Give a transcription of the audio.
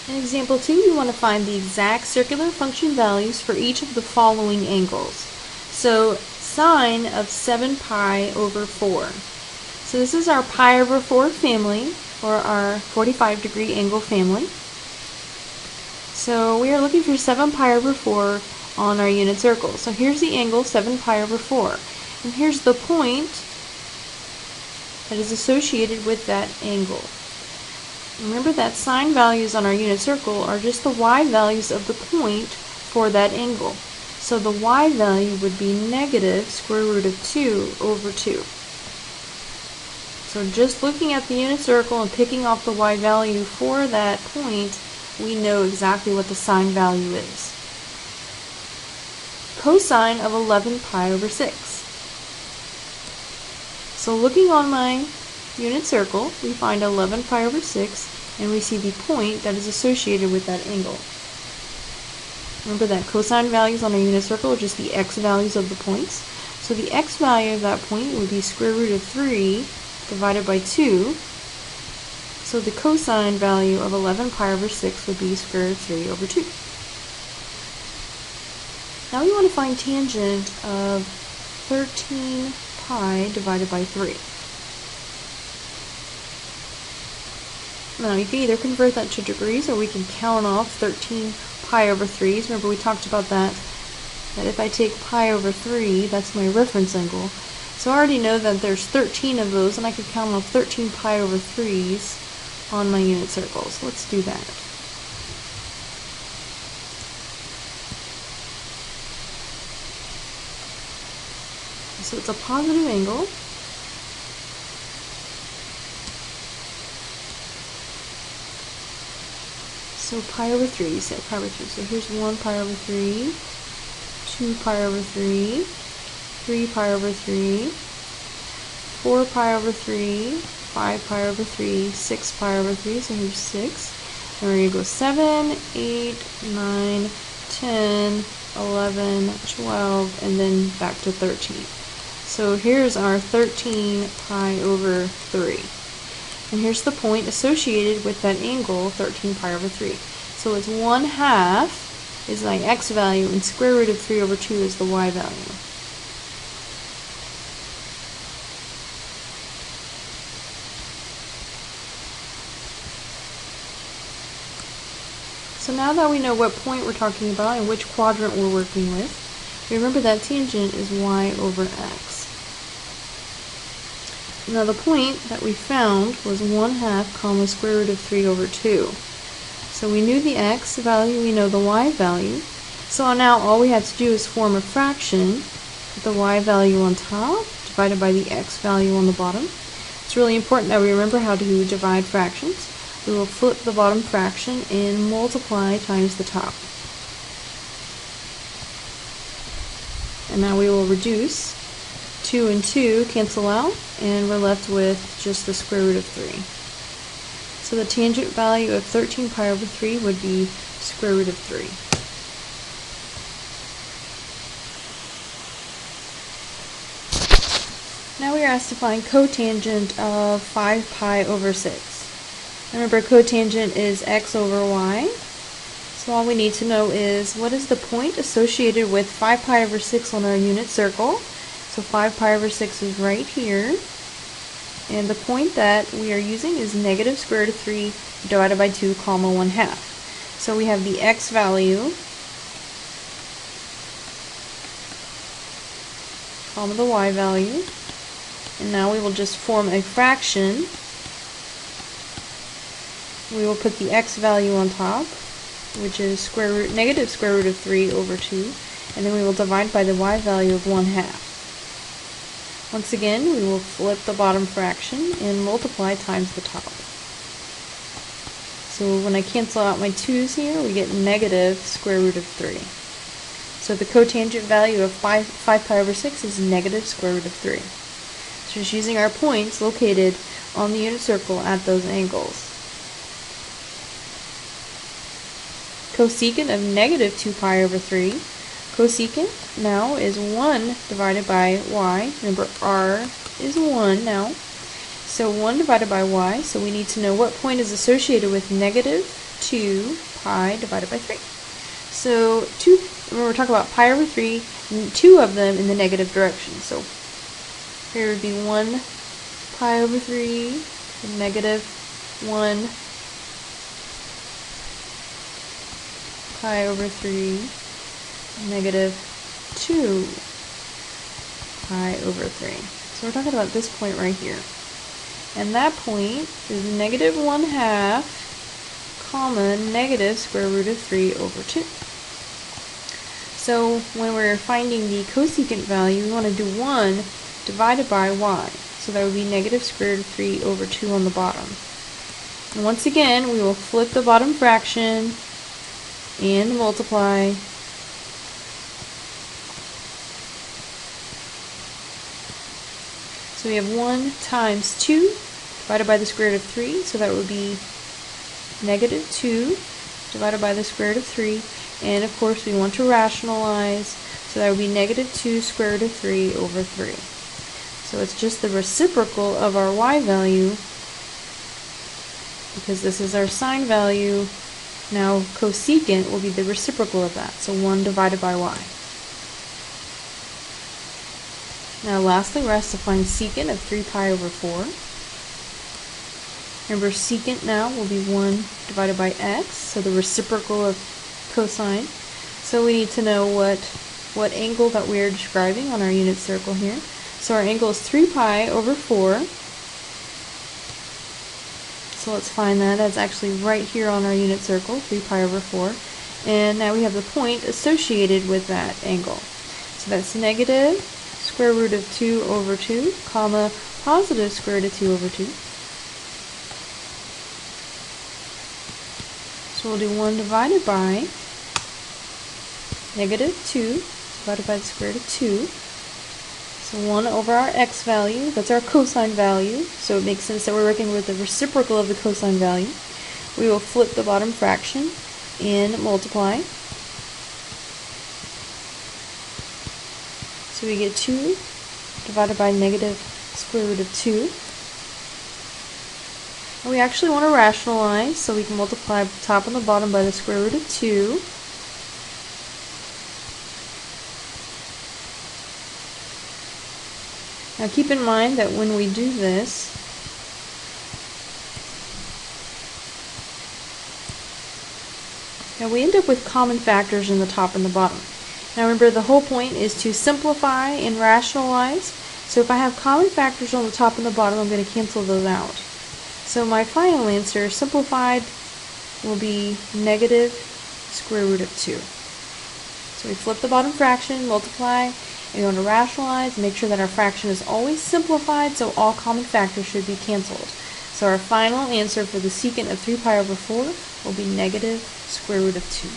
In example 2, we want to find the exact circular function values for each of the following angles. So, sine of 7 pi over 4. So this is our pi over 4 family, or our 45-degree angle family. So we are looking for 7 pi over 4 on our unit circle. So here's the angle 7 pi over 4. And here's the point that is associated with that angle. Remember that sine values on our unit circle are just the y values of the point for that angle. So the y value would be negative square root of 2 over 2. So just looking at the unit circle and picking off the y value for that point, we know exactly what the sine value is. Cosine of 11 pi over 6. So looking on my unit circle, we find 11 pi over 6, and we see the point that is associated with that angle. Remember that cosine values on our unit circle are just the x values of the points. So the x value of that point would be square root of 3 divided by 2. So the cosine value of 11 pi over 6 would be square root of 3 over 2. Now we want to find tangent of 13 pi divided by 3. Now you can either convert that to degrees, or we can count off 13 pi over 3's. Remember we talked about that if I take pi over 3, that's my reference angle. So I already know that there's 13 of those, and I could count off 13 pi over 3's on my unit circle. So let's do that. So it's a positive angle. So pi over 3, you said pi over 3. So here's 1 pi over 3, 2 pi over 3, 3 pi over 3, 4 pi over 3, 5 pi over 3, 6 pi over 3, so here's 6. And we're going to go 7, 8, 9, 10, 11, 12, and then back to 13. So here's our 13 pi over 3. And here's the point associated with that angle, 13 pi over 3. So it's 1/2 is my x value, and square root of 3 over 2 is the y value. So now that we know what point we're talking about and which quadrant we're working with, remember that tangent is y over x. Now the point that we found was 1/2 comma square root of 3 over 2. So we knew the x value, we know the y value. So now all we have to do is form a fraction with the y value on top divided by the x value on the bottom. It's really important that we remember how to divide fractions. We will flip the bottom fraction and multiply times the top. And now we will reduce. 2 and 2 cancel out, and we're left with just the square root of 3. So the tangent value of 13 pi over 3 would be square root of 3. Now we are asked to find cotangent of 5 pi over 6. Remember, cotangent is x over y. So all we need to know is what is the point associated with 5 pi over 6 on our unit circle. So 5 pi over 6 is right here. And the point that we are using is negative square root of 3 divided by 2 comma 1/2. So we have the x value comma the y value. And now we will just form a fraction. We will put the x value on top, which is negative square root of 3 over 2. And then we will divide by the y value of 1/2. Once again, we will flip the bottom fraction and multiply times the top. So when I cancel out my 2's here, we get negative square root of 3. So the cotangent value of 5 pi over 6 is negative square root of 3. So just using our points located on the unit circle at those angles. Cosecant of negative 2 pi over 3. Cosecant now is 1 divided by y. Remember, r is 1 now. So 1 divided by y, so we need to know what point is associated with negative 2 pi divided by 3. So when we're talking about pi over 3, 2 of them in the negative direction. So here would be 1 pi over 3, and negative 1 pi over 3, negative 2 pi over 3. So we're talking about this point right here. And that point is negative 1/2, comma, negative square root of 3 over 2. So when we're finding the cosecant value, we want to do 1 divided by y. So that would be negative square root of 3 over 2 on the bottom. And once again, we will flip the bottom fraction and multiply. So we have 1 times 2 divided by the square root of 3, so that would be negative 2 divided by the square root of 3, and of course we want to rationalize, so that would be negative 2 square root of 3 over 3. So it's just the reciprocal of our y value, because this is our sine value. Now cosecant will be the reciprocal of that, so 1 divided by y. Now lastly, we're asked to find secant of 3 pi over 4. Remember, secant now will be 1 divided by x, so the reciprocal of cosine. So we need to know what angle that we are describing on our unit circle here. So our angle is 3 pi over 4. So let's find that. That's actually right here on our unit circle, 3 pi over 4. And now we have the point associated with that angle. So that's negative square root of 2 over 2, comma, positive square root of 2 over 2. So we'll do 1 divided by negative 2 divided by the square root of 2. So 1 over our x value, that's our cosine value, so it makes sense that we're working with the reciprocal of the cosine value. We will flip the bottom fraction and multiply. So we get 2 divided by negative square root of 2. And we actually want to rationalize, so we can multiply the top and the bottom by the square root of 2. Now keep in mind that when we do this, now we end up with common factors in the top and the bottom. Now remember, the whole point is to simplify and rationalize. So if I have common factors on the top and the bottom, I'm going to cancel those out. So my final answer, simplified, will be negative square root of 2. So we flip the bottom fraction, multiply, and we want to rationalize, make sure that our fraction is always simplified, so all common factors should be canceled. So our final answer for the secant of 3 pi over 4 will be negative square root of 2.